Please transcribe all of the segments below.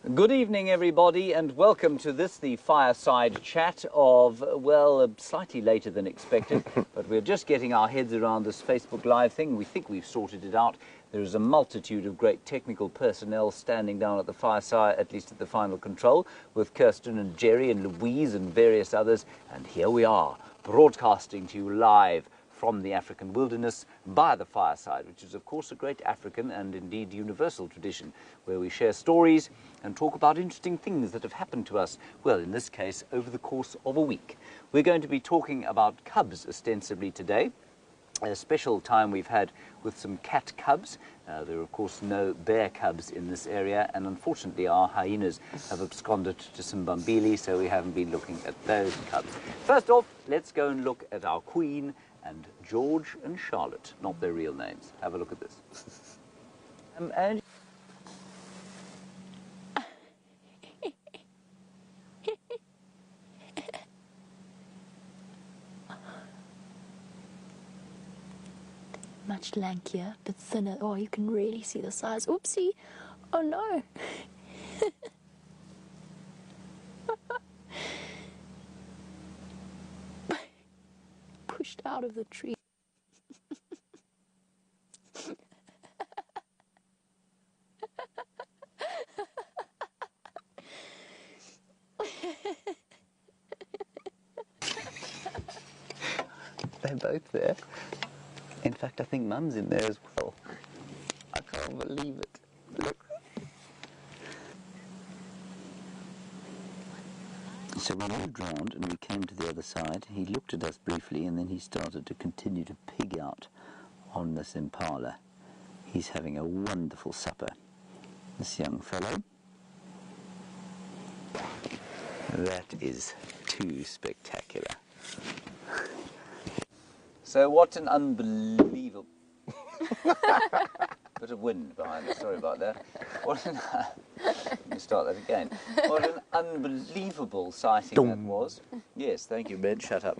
Good evening, everybody, and welcome to this, the fireside chat of, well, slightly later than expected, but we're just getting our heads around this Facebook Live thing. We think we've sorted it out. There is a multitude of great technical personnel standing down at the fireside, at least at the final control, with Kirsten and Jerry and Louise and various others, and here we are, broadcasting to you live from the African wilderness by the fireside, which is, of course, a great African and indeed universal tradition, where we share stories and talk about interesting things that have happened to us, well, in this case, over the course of a week. We're going to be talking about cubs ostensibly today, a special time we've had with some cat cubs. There are, of course, no bear cubs in this area, and unfortunately our hyenas have absconded to Simbambili, so we haven't been looking at those cubs. First off, let's go and look at our queen and George and Charlotte, not their real names. Have a look at this. And much lankier, but thinner. Oh, you can really see the size. Oopsie. Oh, no. Pushed out of the tree. they're both there. In fact, I think Mum's in there as well. I can't believe it. Look. So we moved round and we came to the other side. He looked at us briefly and then he started to continue to pig out on this impala. He's having a wonderful supper, this young fellow. That is too spectacular. So what an unbelievable... Bit of wind behind us, sorry about that. What an... Let me start that again. What an unbelievable sighting that was. Yes, thank you, Red, shut up.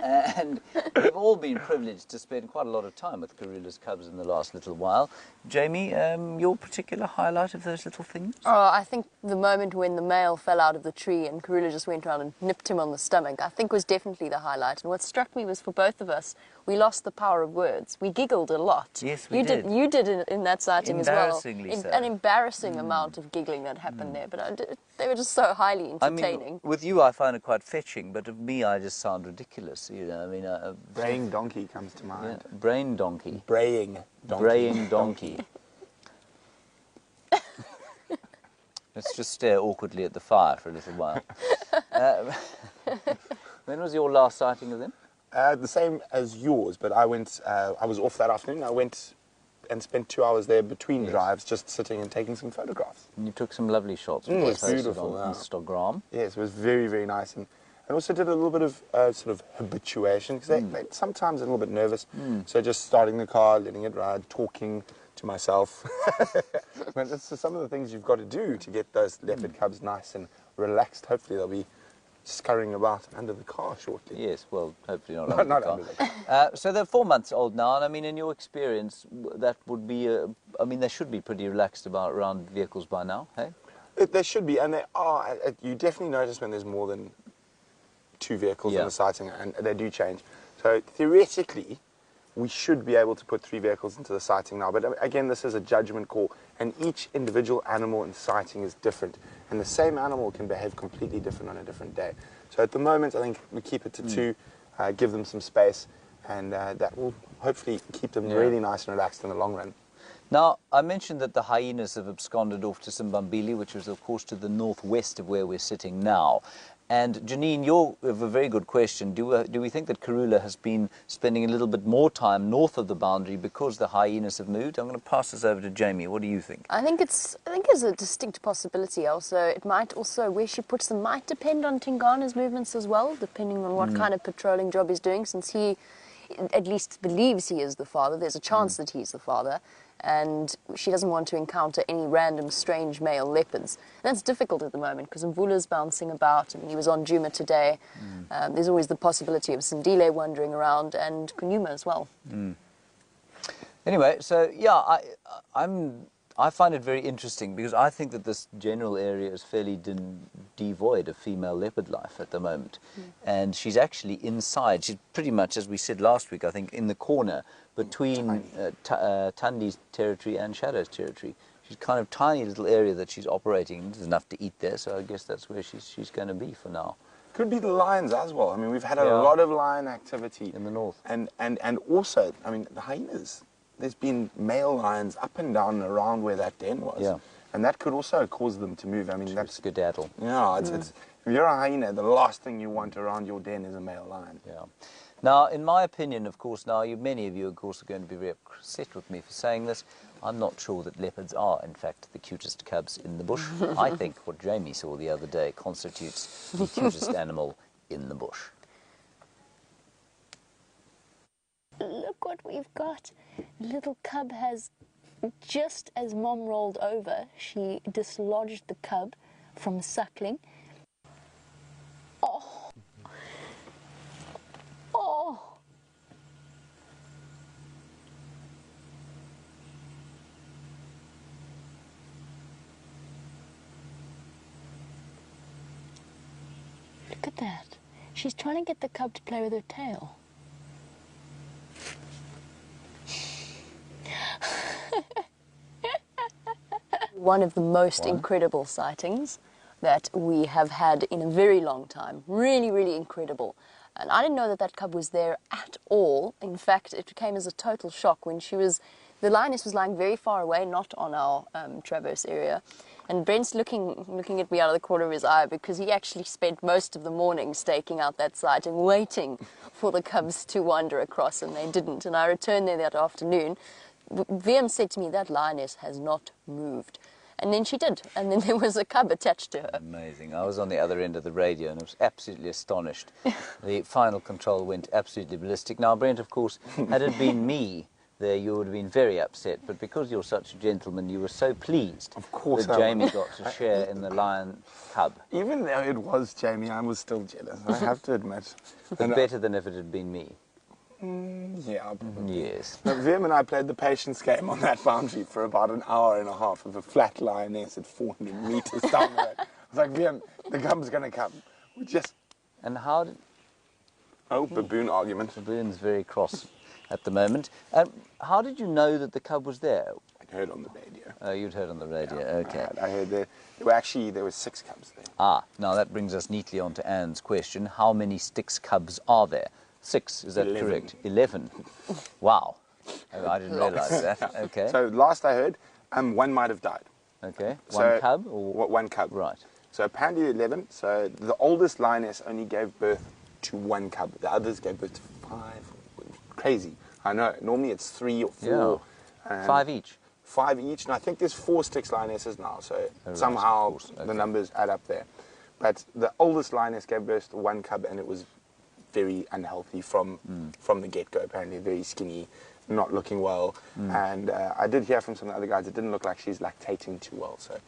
And we've all been privileged to spend quite a lot of time with Karula's cubs in the last little while. Jamie, your particular highlight of those little things? Oh, I think the moment when the male fell out of the tree and Karula just went around and nipped him on the stomach, I think was definitely the highlight. And what struck me was for both of us, we lost the power of words. We giggled a lot. Yes, we did. You did in that sighting as well. Embarrassingly so. An embarrassing amount of giggling that happened there, but they were just so highly entertaining. I mean, with you I find it quite fetching, but of me I just sound ridiculous, you know. I mean, braying donkey comes to mind. Yeah, brain donkey. Braying donkey. Braying donkey. Let's just stare awkwardly at the fire for a little while. When was your last sighting of them? The same as yours, but I went. I was off that afternoon. I went and spent 2 hours there between drives, just sitting and taking some photographs. And you took some lovely shots. It was beautiful. On Instagram. Yes, it was very, very nice. And I also did a little bit of sort of habituation, because they sometimes a little bit nervous. So just starting the car, letting it ride, talking to myself. But that's some of the things you've got to do to get those leopard cubs nice and relaxed. Hopefully they'll be scurrying about under the car shortly. Yes, well, hopefully not under the car. Under the car. So they're 4 months old now, and I mean, in your experience, that would be, I mean, they should be pretty relaxed around vehicles by now, hey? They should be, and they are. You definitely notice when there's more than 2 vehicles in the sighting, and they do change. So theoretically, we should be able to put 3 vehicles into the sighting now. But again, this is a judgment call, and each individual animal in sighting is different, and the same animal can behave completely different on a different day. So at the moment, I think we keep it to 2, give them some space, and that will hopefully keep them really nice and relaxed in the long run. Now, I mentioned that the hyenas have absconded off to Simbambili, which is, of course, to the northwest of where we're sitting now. And Janine, you have a very good question. Do we think that Karula has been spending a little bit more time north of the boundary because the hyenas have moved? I'm going to pass this over to Jamie. What do you think? I think it's a distinct possibility. Also, it might also where she puts them might depend on Tingana's movements as well, depending on what kind of patrolling job he's doing. Since he at least believes he is the father, there's a chance that he's the father. And she doesn't want to encounter any random strange male leopards. And that's difficult at the moment because Mvula's bouncing about. I mean, he was on Djuma today. There's always the possibility of Sindile wandering around and Kunyuma as well. Anyway, so yeah, I'm I find it very interesting because I think that this general area is fairly devoid of female leopard life at the moment. And she's actually inside. She's pretty much, as we said last week, I think, in the corner between Tandi's territory and Shadow's territory. She's kind of tiny little area that she's operating. There's enough to eat there, so I guess that's where she's going to be for now. Could be the lions as well. I mean, we've had a lot of lion activity in the north. And also, I mean, the hyenas. There's been male lions up and down and around where that den was. Yeah. And that could also cause them to move. I mean, that's skedaddle. Yeah, it's if you're a hyena, the last thing you want around your den is a male lion. Yeah. Now, in my opinion, of course, many of you, of course, are going to be very upset with me for saying this. I'm not sure that leopards are, in fact, the cutest cubs in the bush. I think what Jamie saw the other day constitutes the cutest animal in the bush. Look what we've got. Little cub has, just as Mom rolled over, she dislodged the cub from suckling. Oh. Oh. Look at that. She's trying to get the cub to play with her tail. One of the most incredible sightings that we have had in a very long time. Really, really incredible. And I didn't know that that cub was there at all. In fact, it came as a total shock when the lioness was lying very far away, not on our traverse area. And Brent's looking at me out of the corner of his eye because he actually spent most of the morning staking out that site and waiting for the cubs to wander across, and they didn't. And I returned there that afternoon. VM said to me, that lioness has not moved. And then she did, and then there was a cub attached to her. Amazing. I was on the other end of the radio and I was absolutely astonished. The final control went absolutely ballistic. Now, Brent, of course, had it been me there, you would have been very upset, but because you're such a gentleman, you were so pleased that Jamie got to share in the lion cub. Even though it was Jamie, I was still jealous, I have to admit. But better than if it had been me. Yeah, probably. Yes. Now, Vim and I played the patience game on that boundary for about an hour and a half of a flat lioness at 400 meters down the road. I was like, Vim, the cub's going to come. We just... And how did... Oh, baboon argument. Baboon's very cross at the moment. How did you know that the cub was there? I'd heard on the radio. Oh, you'd heard on the radio, Yeah, okay. I heard there were 6 cubs there. Ah, now that brings us neatly on to Anne's question. How many Styx cubs are there? 6, is that 11. correct? 11. Wow. Oh, I didn't realise that. Okay. So last I heard, one might have died. Okay. So, One cub? Or... One cub. Right. So apparently 11. So the oldest lioness only gave birth to 1 cub. The others gave birth to 5. Crazy. I know. Normally it's 3 or 4. Yeah. 5 each. 5 each. And I think there's 4 Styx lionesses now. So somehow the numbers add up there. But the oldest lioness gave birth to 1 cub, and it was very unhealthy from the get-go. Apparently very skinny, not looking well. And I did hear from some of the other guys, it didn't look like she's lactating too well. So,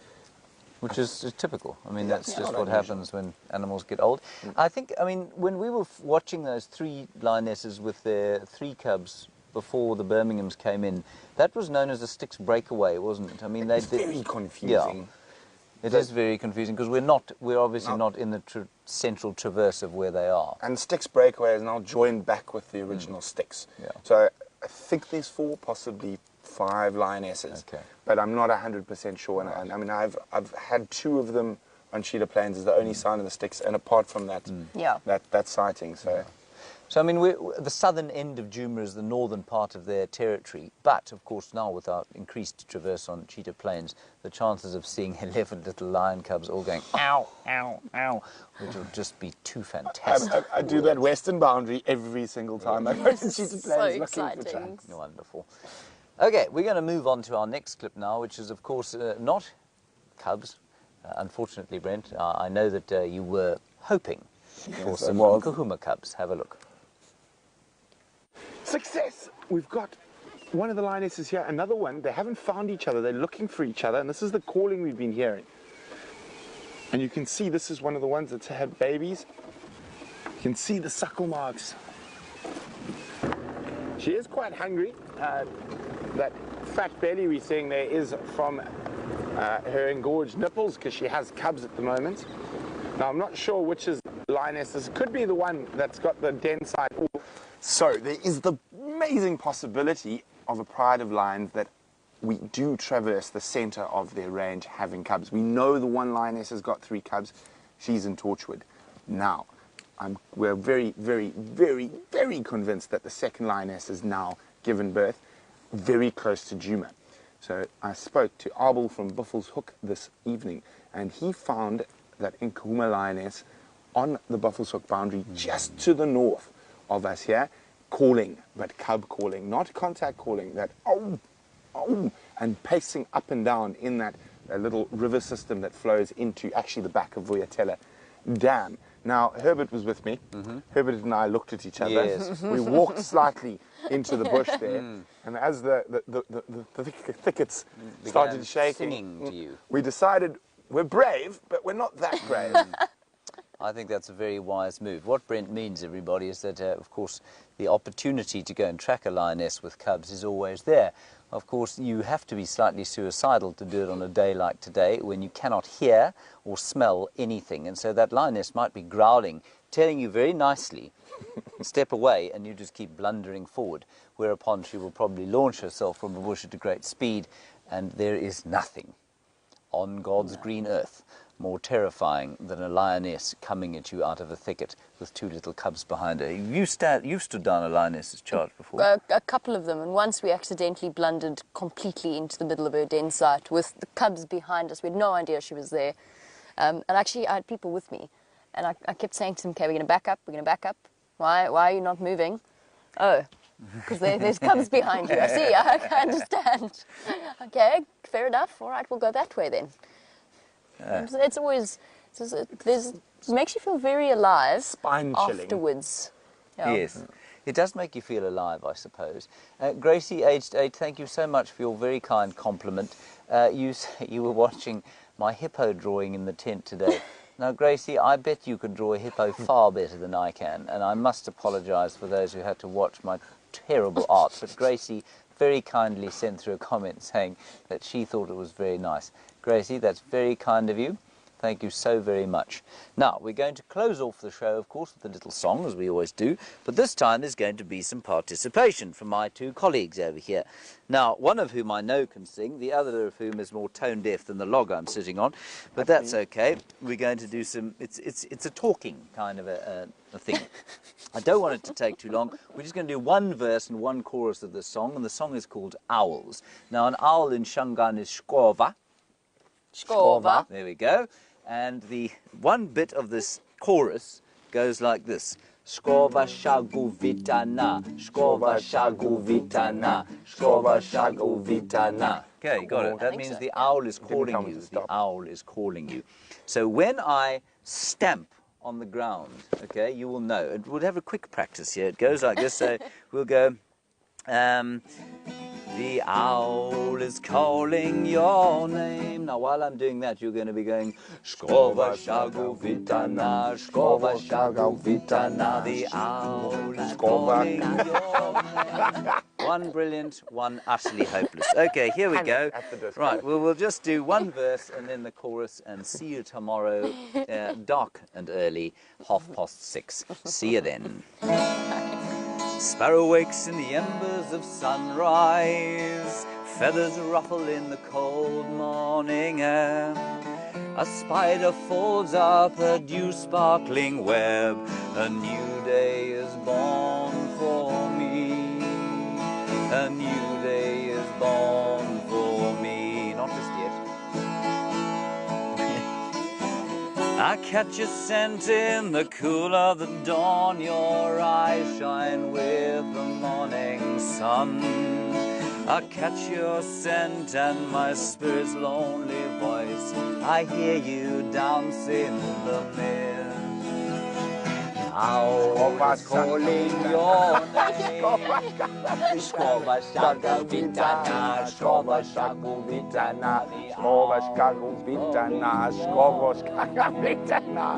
which is typical. I mean, that's just what happens when animals get old. I think, I mean, when we were watching those 3 lionesses with their 3 cubs before the Birminghams came in, that was known as a Styx breakaway, wasn't it? I mean, it's very confusing. Yeah. It is very confusing because we're obviously not in the central traverse of where they are. And Styx breakaway is now joined back with the original Styx. Yeah. So I think there's 4, possibly 5 lionesses. Okay. But I'm not 100% sure. And I mean, I've had 2 of them on Cheetah Plains as the only sign of the Styx, and apart from that, that sighting. So. Yeah. So, I mean, the southern end of Djuma is the northern part of their territory, but, of course, now with our increased traverse on Cheetah Plains, the chances of seeing 11 little lion cubs all going, ow, ow, ow, which will just be too fantastic. I do that western boundary every single time I go to Cheetah Plains looking for tracks. Wonderful. Okay, we're going to move on to our next clip now, which is, of course, not cubs. Unfortunately, Brent, I know that you were hoping for some Kahuma cubs. Have a look. Success! We've got one of the lionesses here, another one. They haven't found each other. They're looking for each other, and this is the calling we've been hearing. And you can see this is one of the ones that's had babies. You can see the suckle marks. She is quite hungry. that fat belly we're seeing there is from her engorged nipples, because she has cubs at the moment. Now, I'm not sure which is lioness. This could be the one that's got the den side. So there is the amazing possibility of a pride of lions that we do traverse the center of their range having cubs. We know the one lioness has got 3 cubs. She's in Torchwood. Now, we're very, very, very, very convinced that the second lioness has now given birth very close to Juma. So I spoke to Abel from Buffels Hook this evening, and he found that Nkuma lioness on the Buffels Hook boundary just to the north of us here, calling, but cub calling, not contact calling, that oh, oh, and pacing up and down in that little river system that flows into actually the back of Vuyatela Dam. Now, Herbert was with me. Herbert and I looked at each other. Yes. We walked slightly into the bush there, and as the thickets started shaking, singing to you. we decided we're brave, but we're not that brave. I think that's a very wise move. What Brent means, everybody, is that, of course, the opportunity to go and track a lioness with cubs is always there. Of course, you have to be slightly suicidal to do it on a day like today when you cannot hear or smell anything. And so that lioness might be growling, telling you very nicely, step away, and you just keep blundering forward, whereupon she will probably launch herself from the bush at a great speed, and there is nothing on God's green earth more terrifying than a lioness coming at you out of a thicket with 2 little cubs behind her. You've stood down a lioness's charge before. A couple of them, and once we accidentally blundered completely into the middle of her den site with the cubs behind us. We had no idea she was there. And actually, I had people with me, and I kept saying to them, okay, we're going to back up, we're going to back up. Why are you not moving? Oh, because there's cubs behind you. I see, I understand. Okay, fair enough. All right, we'll go that way then. It's always, it makes you feel very alive. Spine chilling. Afterwards. Yeah. Yes. It does make you feel alive, I suppose. Gracie, aged 8, thank you so much for your very kind compliment. You were watching my hippo drawing in the tent today. Now, Gracie, I bet you could draw a hippo far better than I can, and I must apologise for those who had to watch my terrible art. But Gracie very kindly sent through a comment saying that she thought it was very nice. Gracie, that's very kind of you. Thank you so very much. Now, we're going to close off the show, of course, with a little song, as we always do. But this time there's going to be some participation from my 2 colleagues over here. Now, one of whom I know can sing, the other of whom is more tone deaf than the log I'm sitting on. But that's okay. We're going to do some... It's a talking kind of a thing. I don't want it to take too long. We're just going to do 1 verse and 1 chorus of the song, and the song is called Owls. Now, an owl in Shangaan is skova. Skova. There we go. And the 1 bit of this chorus goes like this. Skova shagu vitana, skova shagu vitana, skova shagu vitana. Okay, got it. That means the owl is calling you. The owl is calling you. So when I stamp on the ground, okay, you will know. We'll have a quick practice here. It goes like this. So we'll go... the owl is calling your name. Now, while I'm doing that, you're going to be going, Skova shagu vitana, skova shagu vitana. The owl is calling your name. 1 brilliant, 1 utterly hopeless. Okay, here we go. Right, well, we'll just do 1 verse and then the chorus, and see you tomorrow, dark and early, 6:30. See you then. Sparrow wakes in the embers of sunrise, feathers ruffle in the cold morning air. A spider folds up a dew-sparkling web, a new day is born for me. A new day is born for me. Not just yet. I catch a scent in the cool of the dawn. Your eyes shine with the morning sun. I catch your scent and my spirit's lonely voice. I hear you dance in the mist. Owl is calling your name. Skova shagu vitana, skova shagu vitana, Skova shagu vitana, skova shagu vitana.